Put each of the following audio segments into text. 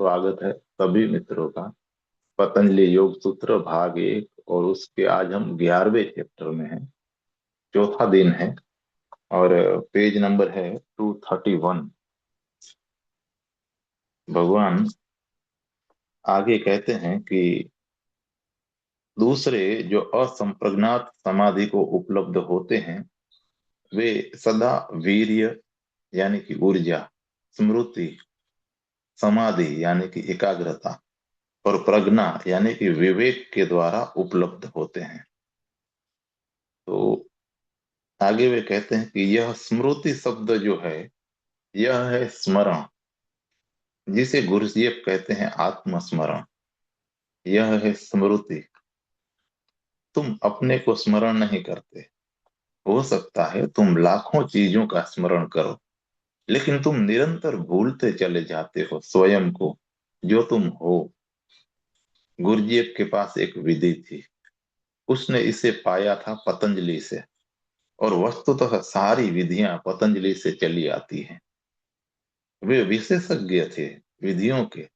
स्वागत है सभी मित्रों का पतंजलि योग सूत्र भाग 1। और उसके आज हम 11वें चैप्टर में हैं। चौथा दिन है और पेज नंबर है 231। भगवान आगे कहते हैं कि दूसरे जो असंप्रज्ञात समाधि को उपलब्ध होते हैं वे सदा वीर्य यानी कि ऊर्जा, स्मृति, समाधि यानी कि एकाग्रता और प्रज्ञा यानी कि विवेक के द्वारा उपलब्ध होते हैं। तो आगे वे कहते हैं कि यह स्मृति शब्द जो है यह है स्मरण, जिसे गुरुदेव कहते हैं आत्मस्मरण। यह है स्मृति। तुम अपने को स्मरण नहीं करते। हो सकता है तुम लाखों चीजों का स्मरण करो, लेकिन तुम निरंतर भूलते चले जाते हो स्वयं को, जो तुम हो। गुरुदेव के पास एक विधि थी। उसने इसे पाया था पतंजलि से, और वस्तुतः सारी विधियां पतंजलि से चली आती हैं। वे विशेषज्ञ थे विधियों के।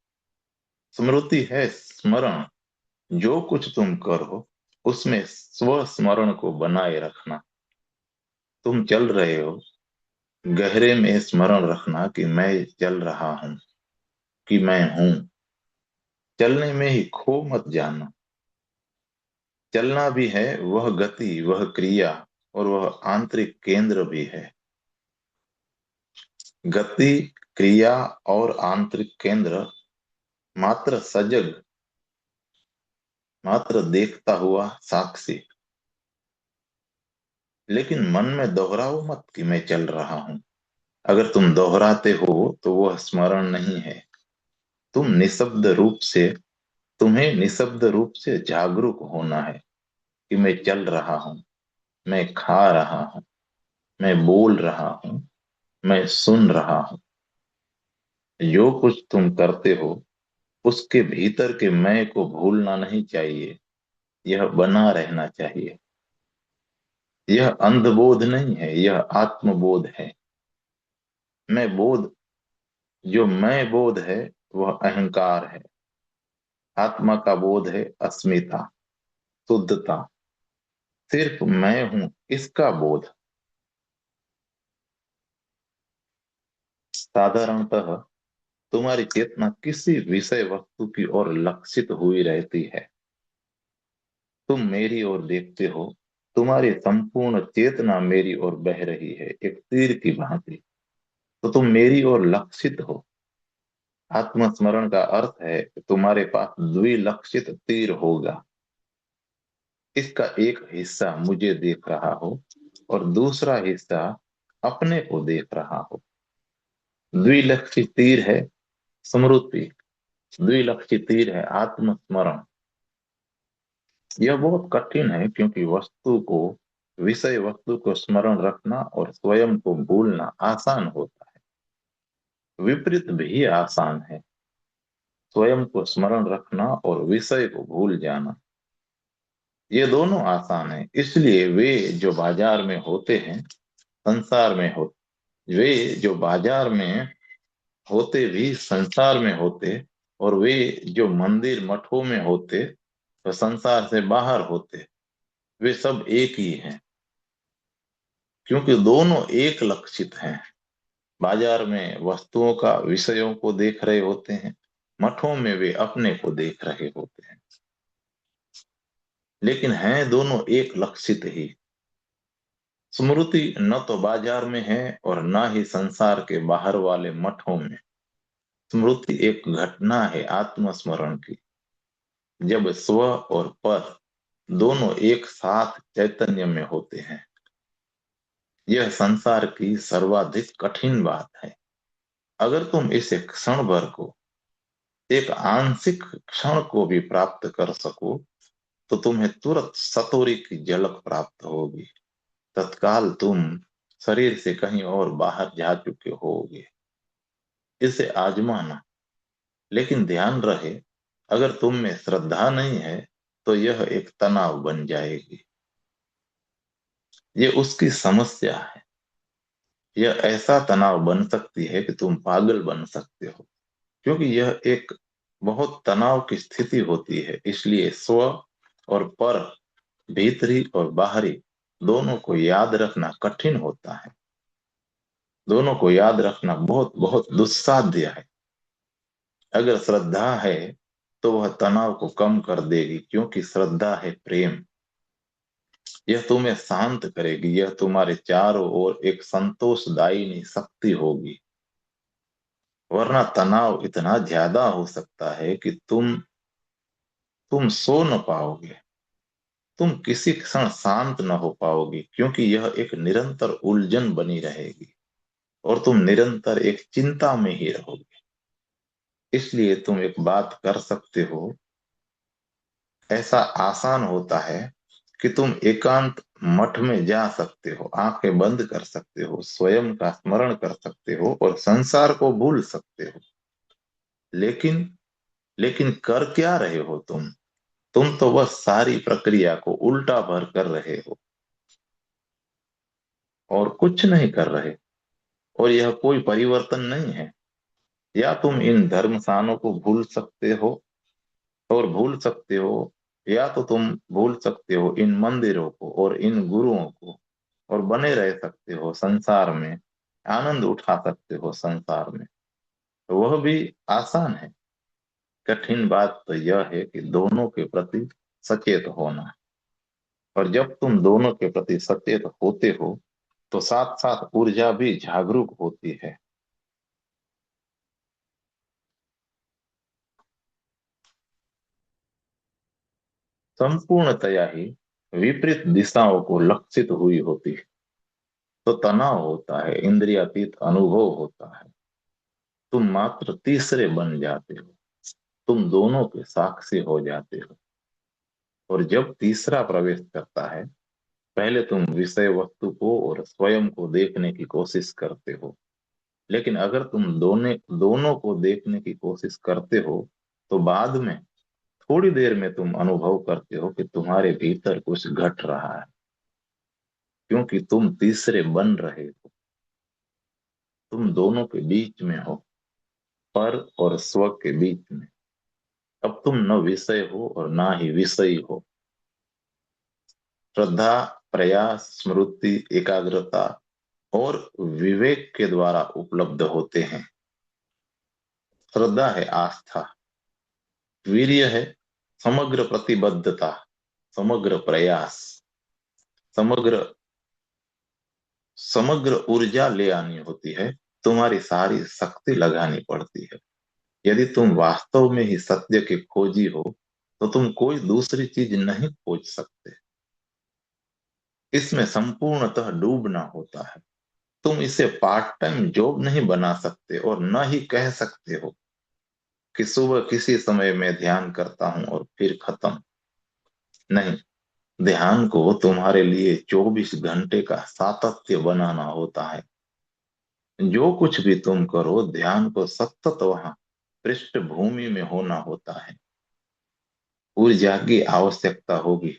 स्मृति है स्मरण। जो कुछ तुम करो उसमें स्व स्मरण को बनाए रखना। तुम चल रहे हो, गहरे में स्मरण रखना कि मैं चल रहा हूं, कि मैं हूं। चलने में ही खो मत जाना। चलना भी है वह गति, वह क्रिया, और वह आंतरिक केंद्र भी है। गति, क्रिया और आंतरिक केंद्र मात्र सजग, मात्र देखता हुआ साक्षी। लेकिन मन में दोहराओ मत कि मैं चल रहा हूं। अगर तुम दोहराते हो तो वह स्मरण नहीं है। तुम निशब्द रूप से तुम्हें निशब्द रूप से जागरूक होना है कि मैं चल रहा हूं, मैं खा रहा हूं, मैं बोल रहा हूं, मैं सुन रहा हूं। जो कुछ तुम करते हो उसके भीतर के मैं को भूलना नहीं चाहिए। यह बना रहना चाहिए। यह अंधबोध नहीं है, यह आत्मबोध है। मैं बोध, जो मैं बोध है वह अहंकार है। आत्मा का बोध है अस्मिता, शुद्धता, सिर्फ मैं हूं इसका बोध। साधारणतः तुम्हारी चेतना किसी विषय वस्तु की ओर लक्षित हुई रहती है। तुम मेरी ओर देखते हो, तुम्हारी संपूर्ण चेतना मेरी ओर बह रही है एक तीर की भांति। तो तुम मेरी ओर लक्षित हो। आत्मस्मरण का अर्थ है कि तुम्हारे पास द्विलक्षित तीर होगा। इसका एक हिस्सा मुझे देख रहा हो और दूसरा हिस्सा अपने को देख रहा हो। द्विलक्षी तीर है स्मृति, द्विलक्षी तीर है आत्मस्मरण। यह बहुत कठिन है क्योंकि वस्तु को, विषय वस्तु को स्मरण रखना और स्वयं को भूलना आसान होता है। विपरीत भी आसान है, स्वयं को स्मरण रखना और विषय को भूल जाना। ये दोनों आसान है, इसलिए वे जो बाजार में होते हैं, संसार में हो, वे जो बाजार में होते भी संसार में होते, और वे जो मंदिर मठों में होते तो संसार से बाहर होते, वे सब एक ही हैं। क्योंकि दोनों एक लक्षित हैं। बाजार में वस्तुओं का, विषयों को देख रहे होते हैं, मठों में वे अपने को देख रहे होते हैं। लेकिन हैं दोनों एक लक्षित ही। स्मृति न तो बाजार में है और न ही संसार के बाहर वाले मठों में। स्मृति एक घटना है आत्मस्मरण की, जब स्व और पर दोनों एक साथ चैतन्य में होते हैं। यह संसार की सर्वाधिक कठिन बात है। अगर तुम इसे क्षण भर को, एक आंशिक क्षण को भी प्राप्त कर सको तो तुम्हें तुरंत सतोरी की झलक प्राप्त होगी। तत्काल तुम शरीर से कहीं और बाहर जा चुके होगे। इसे आजमाना। लेकिन ध्यान रहे, अगर तुम में श्रद्धा नहीं है तो यह एक तनाव बन जाएगी। ये उसकी समस्या है। यह ऐसा तनाव बन सकती है कि तुम पागल बन सकते हो। क्योंकि यह एक बहुत तनाव की स्थिति होती है। इसलिए स्व और पर, भीतरी और बाहरी, दोनों को याद रखना कठिन होता है। दोनों को याद रखना बहुत बहुत दुस्साध्य है। अगर श्रद्धा है तो वह तनाव को कम कर देगी, क्योंकि श्रद्धा है प्रेम। यह तुम्हें शांत करेगी। यह तुम्हारे चारों ओर एक संतोषदायिनी शक्ति होगी। वरना तनाव इतना ज्यादा हो सकता है कि तुम सो न पाओगे। तुम किसी क्षण शांत न हो पाओगे, क्योंकि यह एक निरंतर उलझन बनी रहेगी और तुम निरंतर एक चिंता में ही रहोगे। इसलिए तुम एक बात कर सकते हो। ऐसा आसान होता है कि तुम एकांत मठ में जा सकते हो, आंखें बंद कर सकते हो, स्वयं का स्मरण कर सकते हो और संसार को भूल सकते हो। लेकिन लेकिन कर क्या रहे हो तुम तो बस सारी प्रक्रिया को उल्टा भर कर रहे हो और कुछ नहीं कर रहे। और यह कोई परिवर्तन नहीं है। या तुम इन धर्म स्थानों को भूल सकते हो और भूल सकते हो, या तो तुम भूल सकते हो इन मंदिरों को और इन गुरुओं को, और बने रह सकते हो संसार में, आनंद उठा सकते हो संसार में। तो वह भी आसान है। कठिन बात तो यह है कि दोनों के प्रति सचेत होना। और जब तुम दोनों के प्रति सचेत होते हो तो साथ साथ ऊर्जा भी जागरूक होती है। संपूर्णतया ही विपरीत दिशाओं को लक्षित हुई होती है तो तनाव होता है, इंद्रियातीत अनुभव होता है। तुम मात्र तीसरे बन जाते हो। तुम दोनों के साक्षी हो जाते हो। और जब तीसरा प्रवेश करता है, पहले तुम विषय वस्तु को और स्वयं को देखने की कोशिश करते हो। लेकिन अगर तुम दोनों को देखने की कोशिश करते हो तो बाद में, थोड़ी देर में तुम अनुभव करते हो कि तुम्हारे भीतर कुछ घट रहा है, क्योंकि तुम तीसरे बन रहे हो। तुम दोनों के बीच में हो, पर और स्व के बीच में। अब तुम न विषय हो और ना ही विषयी हो। श्रद्धा, प्रयास, स्मृति, एकाग्रता और विवेक के द्वारा उपलब्ध होते हैं। श्रद्धा है आस्था, वीर्य है समग्र प्रतिबद्धता, समग्र प्रयास, समग्र समग्र ऊर्जा ले आनी होती है। तुम्हारी सारी शक्ति लगानी पड़ती है। यदि तुम वास्तव में ही सत्य के खोजी हो तो तुम कोई दूसरी चीज नहीं खोज सकते। इसमें संपूर्णतः डूबना होता है। तुम इसे पार्ट टाइम जॉब नहीं बना सकते और न ही कह सकते हो कि सुबह किसी समय मैं ध्यान करता हूं और फिर खत्म। नहीं, ध्यान को तुम्हारे लिए 24 घंटे का सातत्य बनाना होता है। जो कुछ भी तुम करो, ध्यान को सतत वहां पृष्ठभूमि में होना होता है। ऊर्जा की आवश्यकता होगी।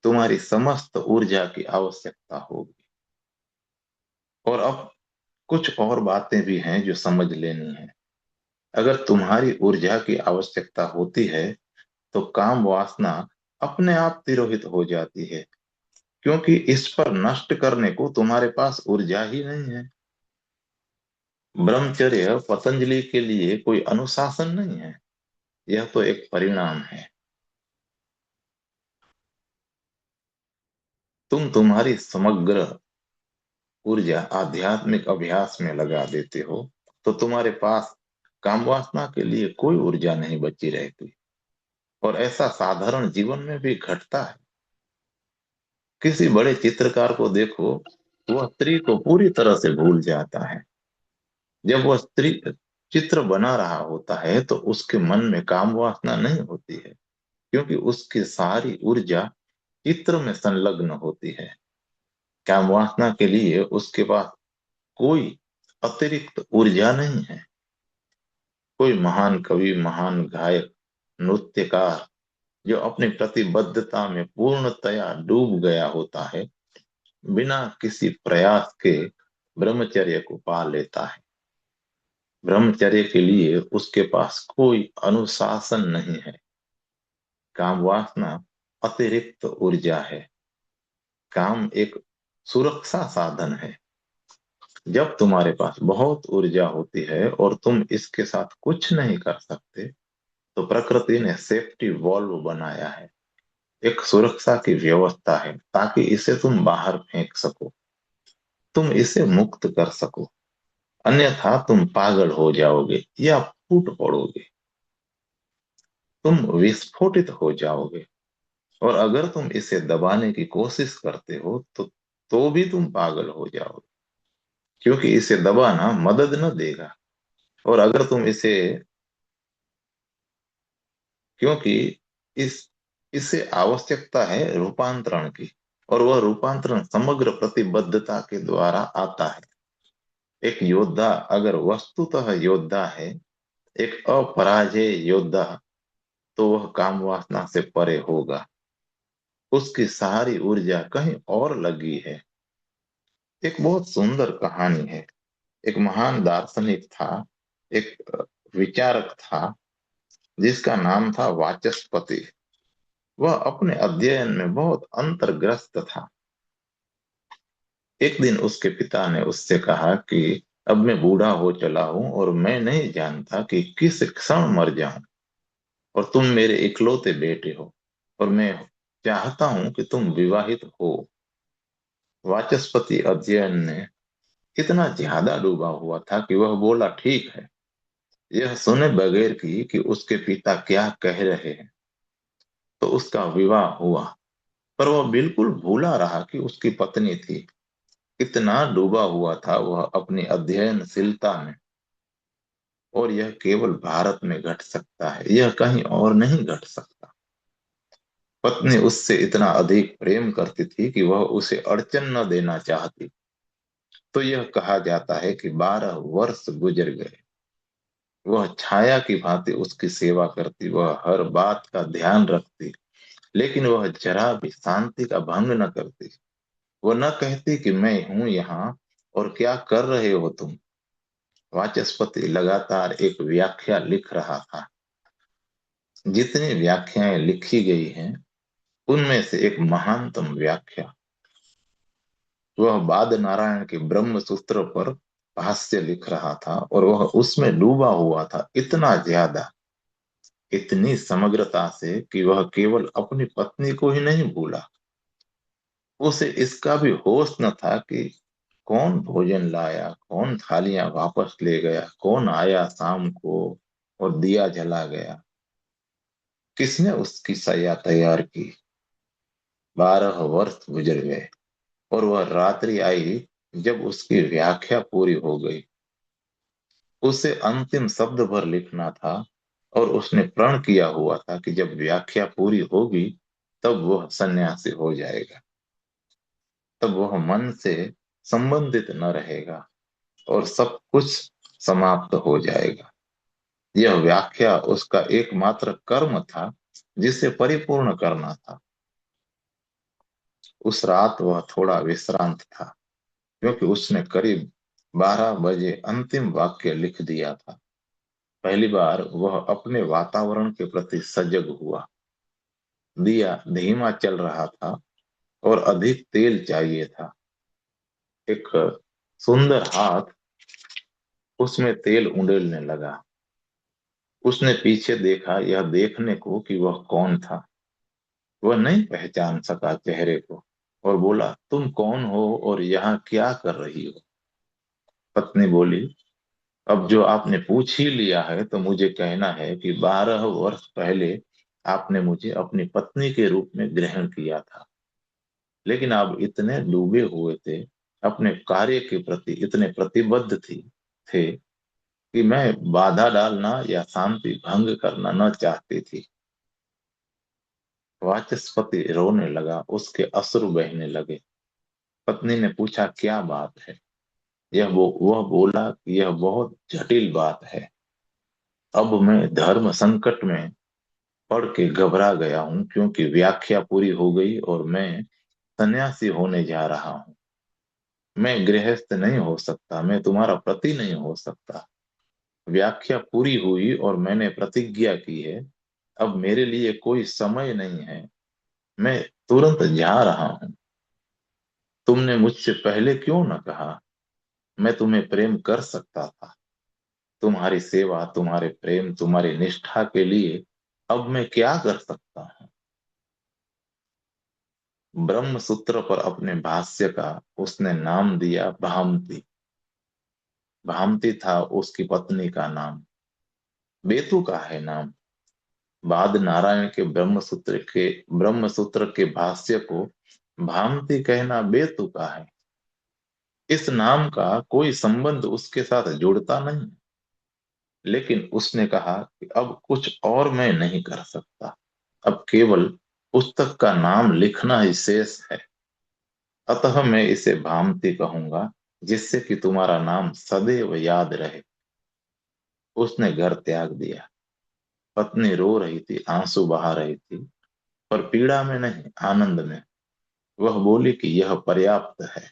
तुम्हारी समस्त ऊर्जा की आवश्यकता होगी। और अब कुछ और बातें भी हैं जो समझ लेनी है। अगर तुम्हारी ऊर्जा की आवश्यकता होती है तो काम वासना अपने आप तिरोहित हो जाती है, क्योंकि इस पर नष्ट करने को तुम्हारे पास ऊर्जा ही नहीं है। ब्रह्मचर्य पतंजलि के लिए कोई अनुशासन नहीं है। यह तो एक परिणाम है। तुम तुम्हारी समग्र ऊर्जा आध्यात्मिक अभ्यास में लगा देते हो तो तुम्हारे पास काम वासना के लिए कोई ऊर्जा नहीं बची रहती। और ऐसा साधारण जीवन में भी घटता है। किसी बड़े चित्रकार को देखो, वह स्त्री को पूरी तरह से भूल जाता है। जब वह स्त्री चित्र बना रहा होता है तो उसके मन में काम वासना नहीं होती है, क्योंकि उसकी सारी ऊर्जा चित्र में संलग्न होती है। काम वासना के लिए उसके पास कोई अतिरिक्त ऊर्जा नहीं है। कोई महान कवि, महान गायक, नृत्यकार जो अपनी प्रतिबद्धता में पूर्णतया डूब गया होता है, बिना किसी प्रयास के ब्रह्मचर्य को पा लेता है। ब्रह्मचर्य के लिए उसके पास कोई अनुशासन नहीं है। काम वासना अतिरिक्त ऊर्जा है। काम एक सुरक्षा साधन है। जब तुम्हारे पास बहुत ऊर्जा होती है और तुम इसके साथ कुछ नहीं कर सकते, तो प्रकृति ने सेफ्टी वॉल्व बनाया है। एक सुरक्षा की व्यवस्था है ताकि इसे तुम बाहर फेंक सको, तुम इसे मुक्त कर सको। अन्यथा तुम पागल हो जाओगे या फूट पड़ोगे, तुम विस्फोटित हो जाओगे। और अगर तुम इसे दबाने की कोशिश करते हो तो भी तुम पागल हो जाओगे, क्योंकि इसे दबाना मदद न देगा। और अगर तुम इसे क्योंकि इस इसे आवश्यकता है रूपांतरण की, और वह रूपांतरण समग्र प्रतिबद्धता के द्वारा आता है। एक योद्धा अगर वस्तुतः योद्धा है, एक अपराजेय योद्धा, तो वह काम वासना से परे होगा। उसकी सारी ऊर्जा कहीं और लगी है। एक बहुत सुंदर कहानी है। एक महान दार्शनिक था, एक विचारक था, जिसका नाम था वाचस्पति। वह अपने अध्ययन में बहुत अंतर्ग्रस्त था। एक दिन उसके पिता ने उससे कहा कि अब मैं बूढ़ा हो चला हूं और मैं नहीं जानता कि किस क्षण मर जाऊं, और तुम मेरे इकलौते बेटे हो, और मैं चाहता हूं कि तुम विवाहित हो। वाचस्पति अध्ययन ने इतना ज्यादा डूबा हुआ था कि वह बोला, ठीक है। यह सुने बगैर कि उसके पिता क्या कह रहे हैं, तो उसका विवाह हुआ। पर वह बिल्कुल भूला रहा कि उसकी पत्नी थी। इतना डूबा हुआ था वह अपनी अध्ययनशीलता में। और यह केवल भारत में घट सकता है, यह कहीं और नहीं घट सकता। पत्नी उससे इतना अधिक प्रेम करती थी कि वह उसे अड़चन न देना चाहती। तो यह कहा जाता है कि 12 वर्ष गुजर गए। वह छाया की भांति उसकी सेवा करती, वह हर बात का ध्यान रखती, लेकिन वह जरा भी शांति का भंग न करती। वो न कहती कि मैं हूं यहाँ और क्या कर रहे हो तुम। वाचस्पति लगातार एक व्याख्या लिख रहा था। जितनी व्याख्याएं लिखी गई हैं, उनमें से एक महानतम व्याख्या, वह बाद नारायण के ब्रह्म सूत्र पर भाष्य लिख रहा था, और वह उसमें डूबा हुआ था इतना ज्यादा, इतनी समग्रता से कि वह केवल अपनी पत्नी को ही नहीं भूला, उसे इसका भी होश न था कि कौन भोजन लाया, कौन थालियां वापस ले गया, कौन आया शाम को और दिया जला गया, किसने उसकी सैया तैयार की। 12 वर्ष गुजर गए, और वह रात्रि आई जब उसकी व्याख्या पूरी हो गई। उसे अंतिम शब्द भर लिखना था, और उसने प्रण किया हुआ था कि जब व्याख्या पूरी होगी तब वह सन्यासी हो जाएगा, तब वह मन से संबंधित न रहेगा और सब कुछ समाप्त हो जाएगा। यह व्याख्या उसका एकमात्र कर्म था जिसे परिपूर्ण करना था। उस रात वह थोड़ा विश्रांत था, क्योंकि उसने करीब 12 बजे अंतिम वाक्य लिख दिया था। पहली बार वह अपने वातावरण के प्रति सजग हुआ। दिया धीमा चल रहा था और अधिक तेल चाहिए था। एक सुंदर हाथ उसमें तेल उंडेलने लगा। उसने पीछे देखा, यह देखने को कि वह कौन था। वह नहीं पहचान सका चेहरे को, और बोला, तुम कौन हो और यहाँ क्या कर रही हो। पत्नी बोली, अब जो आपने पूछ ही लिया है तो मुझे कहना है कि 12 वर्ष पहले आपने मुझे अपनी पत्नी के रूप में ग्रहण किया था, लेकिन आप इतने डूबे हुए थे, अपने कार्य के प्रति इतने प्रतिबद्ध थे कि मैं बाधा डालना या शांति भंग करना न चाहती थी। वाचस्पति रोने लगा, उसके अश्रु बहने लगे। पत्नी ने पूछा, क्या बात है। वह बोला कि यह बहुत जटिल बात है। अब मैं धर्म संकट में पढ़ के घबरा गया हूँ, क्योंकि व्याख्या पूरी हो गई और मैं सन्यासी होने जा रहा हूँ। मैं गृहस्थ नहीं हो सकता, मैं तुम्हारा पति नहीं हो सकता। व्याख्या पूरी हुई और मैंने प्रतिज्ञा की है। अब मेरे लिए कोई समय नहीं है, मैं तुरंत जा रहा हूं। तुमने मुझसे पहले क्यों न कहा? मैं तुम्हें प्रेम कर सकता था। तुम्हारी सेवा, तुम्हारे प्रेम, तुम्हारी निष्ठा के लिए अब मैं क्या कर सकता हूँ? ब्रह्म सूत्र पर अपने भाष्य का उसने नाम दिया भामती। भामती था उसकी पत्नी का नाम। बेतु का है नाम। बाद नारायण के ब्रह्म सूत्र के भाष्य को भामती कहना बेतु का है। इस नाम का कोई संबंध उसके साथ जुड़ता नहीं। लेकिन उसने कहा कि अब कुछ और मैं नहीं कर सकता। अब केवल पुस्तक का नाम लिखना ही शेष है। अतः मैं इसे भामती कहूंगा, जिससे कि तुम्हारा नाम सदैव याद रहे। उसने घर त्याग दिया। पत्नी रो रही थी, आंसू बहा रही थी, पर पीड़ा में नहीं, आनंद में। वह बोली कि यह पर्याप्त है।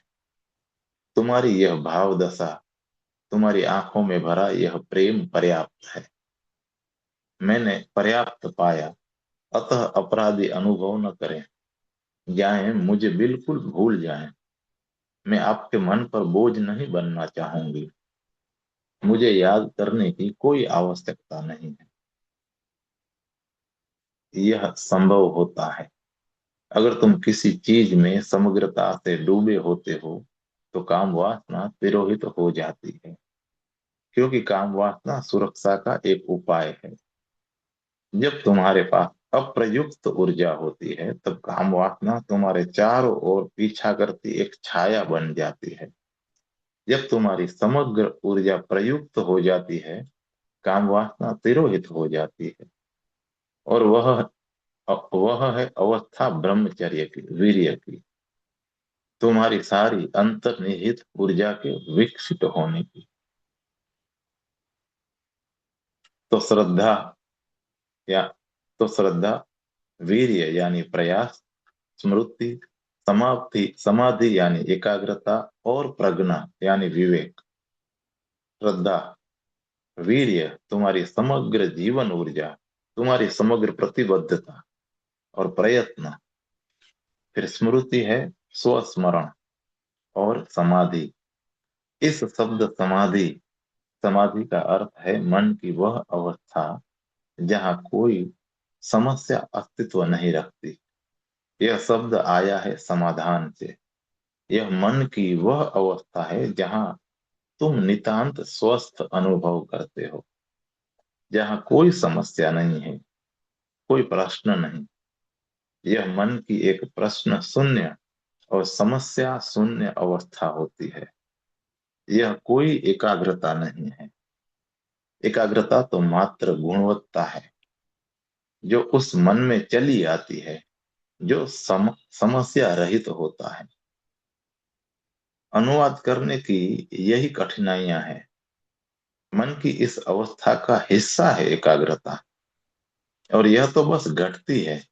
तुम्हारी यह भाव दशा, तुम्हारी आंखों में भरा यह प्रेम पर्याप्त है। मैंने पर्याप्त पाया। अतः अपराधी अनुभव न करें, जाएं, मुझे बिल्कुल भूल जाएं। मैं आपके मन पर बोझ नहीं बनना चाहूंगी। मुझे याद करने की कोई आवश्यकता नहीं है। यह संभव होता है अगर तुम किसी चीज में समग्रता से डूबे होते हो, तो काम वासना तिरोहित हो जाती है। क्योंकि काम वासना सुरक्षा का एक उपाय है। जब तुम्हारे पास अप्रयुक्त ऊर्जा होती है, तब काम वासना तुम्हारे चारों ओर पीछा करती एक छाया बन जाती है। जब तुम्हारी समग्र ऊर्जा प्रयुक्त हो जाती है, काम वासना तिरोहित हो जाती है। और वह है अवस्था ब्रह्मचर्य की, वीर्य की, तुम्हारी सारी अंतर्निहित ऊर्जा के विकसित होने की। तो श्रद्धा या तो श्रद्धा, वीर्य यानी प्रयास, स्मृति, समाधि यानी एकाग्रता, और प्रज्ञा यानी विवेक। श्रद्धा, वीर्य तुम्हारी समग्र जीवन ऊर्जा, तुम्हारी समग्र प्रतिबद्धता और प्रयत्न। फिर स्मृति है स्वस्मरण। और समाधि, इस शब्द समाधि, समाधि का अर्थ है मन की वह अवस्था जहाँ कोई समस्या अस्तित्व नहीं रखती। यह शब्द आया है समाधान से। यह मन की वह अवस्था है जहाँ तुम नितांत स्वस्थ अनुभव करते हो, जहाँ कोई समस्या नहीं है, कोई प्रश्न नहीं। यह मन की एक प्रश्न शून्य और समस्या शून्य अवस्था होती है। यह कोई एकाग्रता नहीं है। एकाग्रता तो मात्र गुणवत्ता है, जो उस मन में चली आती है जो समस्या रहित होता है। अनुवाद करने की यही कठिनाइयां हैं। मन की इस अवस्था का हिस्सा है एकाग्रता, और यह तो बस घटती है।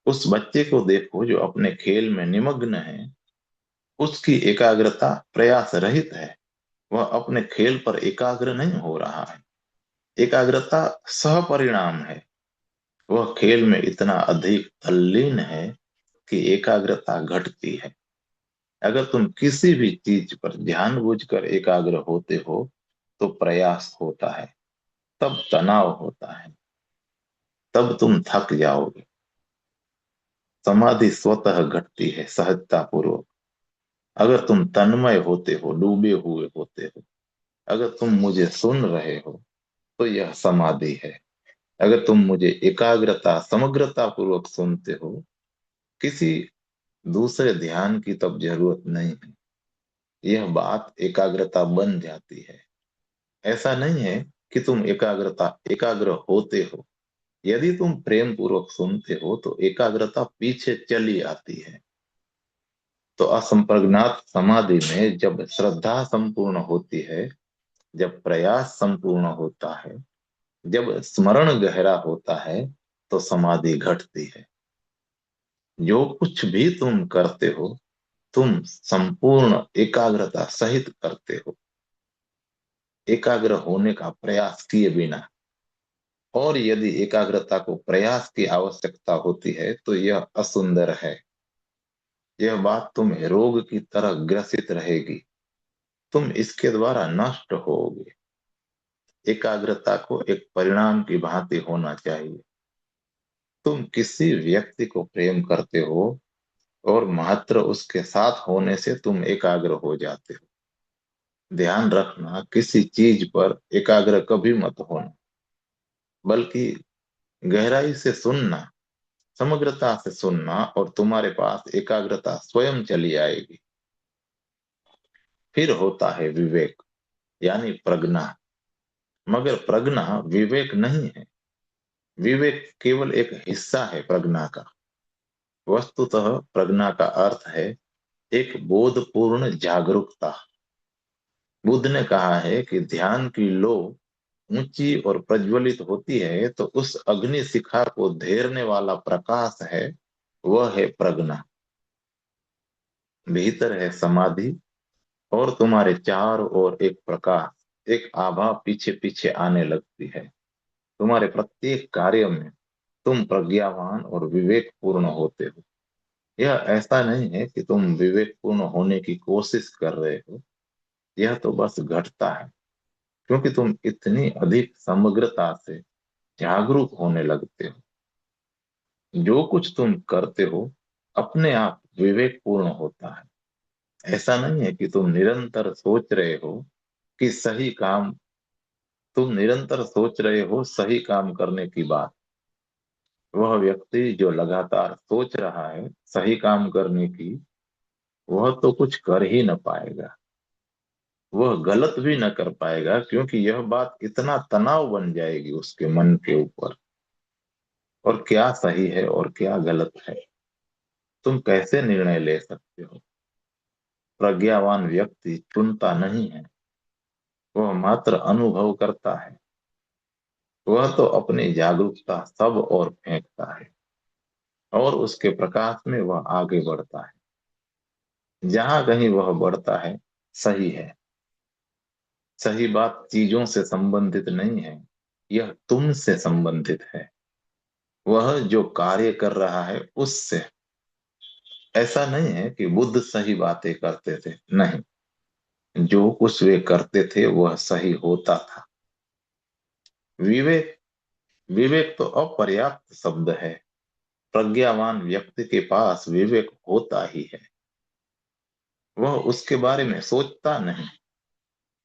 उस बच्चे को देखो जो अपने खेल में निमग्न है। उसकी एकाग्रता प्रयास रहित है। वह अपने खेल पर एकाग्र नहीं हो रहा है। एकाग्रता सह परिणाम है। वह खेल में इतना अधिक तल्लीन है कि एकाग्रता घटती है। अगर तुम किसी भी चीज पर जानबूझकर एकाग्र होते हो, तो प्रयास होता है, तब तनाव होता है, तब तुम थक जाओगे। समाधि स्वतः घटती है सहजता पूर्वक। अगर तुम तन्मय होते हो, डूबे हुए होते हो, अगर तुम मुझे सुन रहे हो, तो यह समाधि है। अगर तुम मुझे एकाग्रता समग्रता पूर्वक सुनते हो, किसी दूसरे ध्यान की तब जरूरत नहीं है। यह बात एकाग्रता बन जाती है। ऐसा नहीं है कि तुम एकाग्र होते हो। यदि तुम प्रेम पूर्वक सुनते हो, तो एकाग्रता पीछे चली आती है। तो असंप्रज्ञात समाधि में जब श्रद्धा संपूर्ण होती है, जब प्रयास संपूर्ण होता है, जब स्मरण गहरा होता है, तो समाधि घटती है। जो कुछ भी तुम करते हो, तुम संपूर्ण एकाग्रता सहित करते हो। एकाग्र होने का प्रयास किए बिना। और यदि एकाग्रता को प्रयास की आवश्यकता होती है तो यह असुंदर है। यह बात तुम्हें रोग की तरह ग्रसित रहेगी। तुम इसके द्वारा नष्ट होगे। एकाग्रता को एक परिणाम की भांति होना चाहिए। तुम किसी व्यक्ति को प्रेम करते हो और मात्र उसके साथ होने से तुम एकाग्र हो जाते हो। ध्यान रखना, किसी चीज पर एकाग्र कभी मत होना, बल्कि गहराई से सुनना, समग्रता से सुनना, और तुम्हारे पास एकाग्रता स्वयं चली आएगी। फिर होता है विवेक, यानी प्रज्ञा। मगर प्रज्ञा विवेक नहीं है। विवेक केवल एक हिस्सा है प्रज्ञा का। वस्तुतः प्रज्ञा का अर्थ है एक बोधपूर्ण जागरूकता। बुद्ध ने कहा है कि ध्यान की लो ऊंची और प्रज्वलित होती है तो उस अग्नि शिखा को घेरने वाला प्रकाश है, वह है प्रज्ञा। भीतर है समाधि, और तुम्हारे चारों ओर एक प्रकाश, एक आभा पीछे पीछे आने लगती है। तुम्हारे प्रत्येक कार्य में तुम प्रज्ञावान और विवेकपूर्ण होते हो। यह ऐसा नहीं है कि तुम विवेकपूर्ण होने की कोशिश कर रहे हो, यह तो बस घटता है, क्योंकि तुम इतनी अधिक समग्रता से जागरूक होने लगते हो। जो कुछ तुम करते हो अपने आप विवेकपूर्ण होता है। ऐसा नहीं है कि तुम निरंतर सोच रहे हो सही काम करने की बात। वह व्यक्ति जो लगातार सोच रहा है सही काम करने की, वह तो कुछ कर ही न पाएगा। वह गलत भी न कर पाएगा, क्योंकि यह बात इतना तनाव बन जाएगी उसके मन के ऊपर। और क्या सही है और क्या गलत है, तुम कैसे निर्णय ले सकते हो? प्रज्ञावान व्यक्ति चुनता नहीं है, वह मात्र अनुभव करता है। वह तो अपनी जागरूकता सब और फेंकता है, और उसके प्रकाश में वह आगे बढ़ता है। जहां कहीं वह बढ़ता है, सही है। सही बात चीजों से संबंधित नहीं है, यह तुमसे संबंधित है। वह जो कार्य कर रहा है उससे। ऐसा नहीं है कि बुद्ध सही बातें करते थे, नहीं। जो कुछ वे करते थे वह सही होता था। विवेक विवेक तो अपर्याप्त शब्द है। प्रज्ञावान व्यक्ति के पास विवेक होता ही है। वह उसके बारे में सोचता नहीं,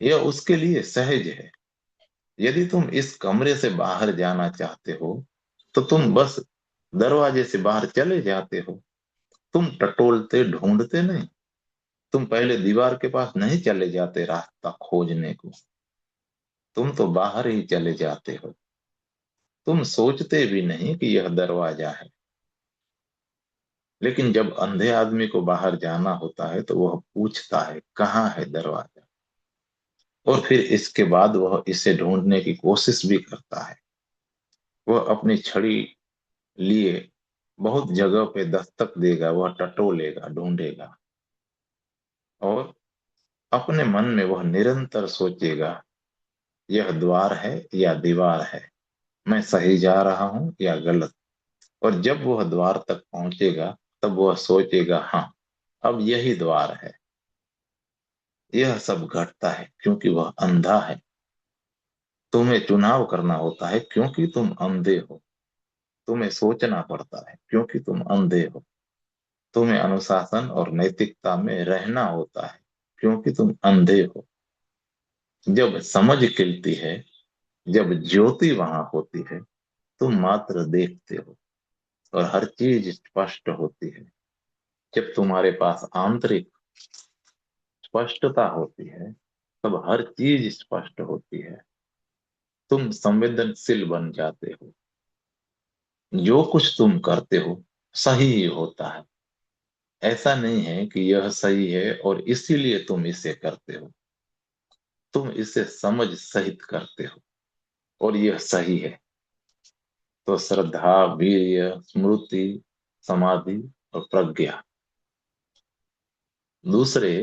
यह उसके लिए सहज है। यदि तुम इस कमरे से बाहर जाना चाहते हो तो तुम बस दरवाजे से बाहर चले जाते हो। तुम टटोलते ढूंढते नहीं। तुम पहले दीवार के पास नहीं चले जाते रास्ता खोजने को। तुम तो बाहर ही चले जाते हो। तुम सोचते भी नहीं कि यह दरवाजा है। लेकिन जब अंधे आदमी को बाहर जाना होता है तो वह पूछता है कहाँ है दरवाजा, और फिर इसके बाद वह इसे ढूंढने की कोशिश भी करता है। वह अपनी छड़ी लिए बहुत जगह पे दस्तक देगा, वह टटोलेगा, ढूंढेगा, और अपने मन में वह निरंतर सोचेगा, यह द्वार है या दीवार है, मैं सही जा रहा हूं या गलत। और जब वह द्वार तक पहुंचेगा तब वह सोचेगा, हाँ, अब यही द्वार है। यह सब घटता है क्योंकि वह अंधा है। तुम्हें चुनाव करना होता है क्योंकि तुम अंधे हो। तुम्हें सोचना पड़ता है क्योंकि तुम अंधे हो। तुम्हें अनुशासन और नैतिकता में रहना होता है क्योंकि तुम अंधे हो। जब समझ खिलती है, जब ज्योति वहां होती है, तुम मात्र देखते हो और हर चीज स्पष्ट होती है। जब तुम्हारे पास आंतरिक स्पष्टता होती है, तब हर चीज स्पष्ट होती है। तुम संवेदनशील बन जाते हो। जो कुछ तुम करते हो सही ही होता है। ऐसा नहीं है कि यह सही है और इसीलिए तुम इसे करते हो। तुम इसे समझ सहित करते हो और यह सही है। तो श्रद्धा, वीर्य, स्मृति, समाधि और प्रज्ञा, दूसरे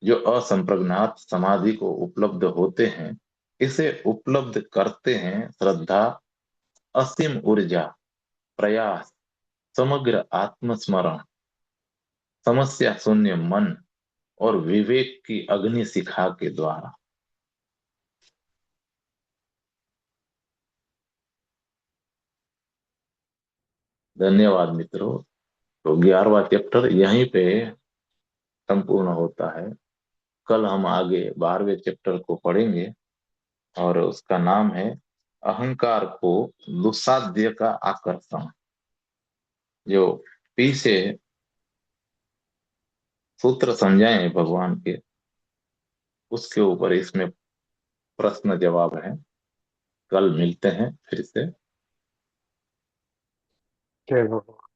जो असंप्रज्ञात समाधि को उपलब्ध होते हैं, इसे उपलब्ध करते हैं श्रद्धा, असीम ऊर्जा, प्रयास, समग्र आत्मस्मरण, समस्या शून्य मन और विवेक की अग्नि शिखा के द्वारा। धन्यवाद मित्रों। तो 11वां चैप्टर यहीं पे संपूर्ण होता है। कल हम आगे 12वें चैप्टर को पढ़ेंगे और उसका नाम है अहंकार को दुस्साध्य का आकर्षण। जो पीछे सूत्र समझाए हैं भगवान के, उसके ऊपर इसमें प्रश्न जवाब है। कल मिलते हैं फिर से। जय भगवान।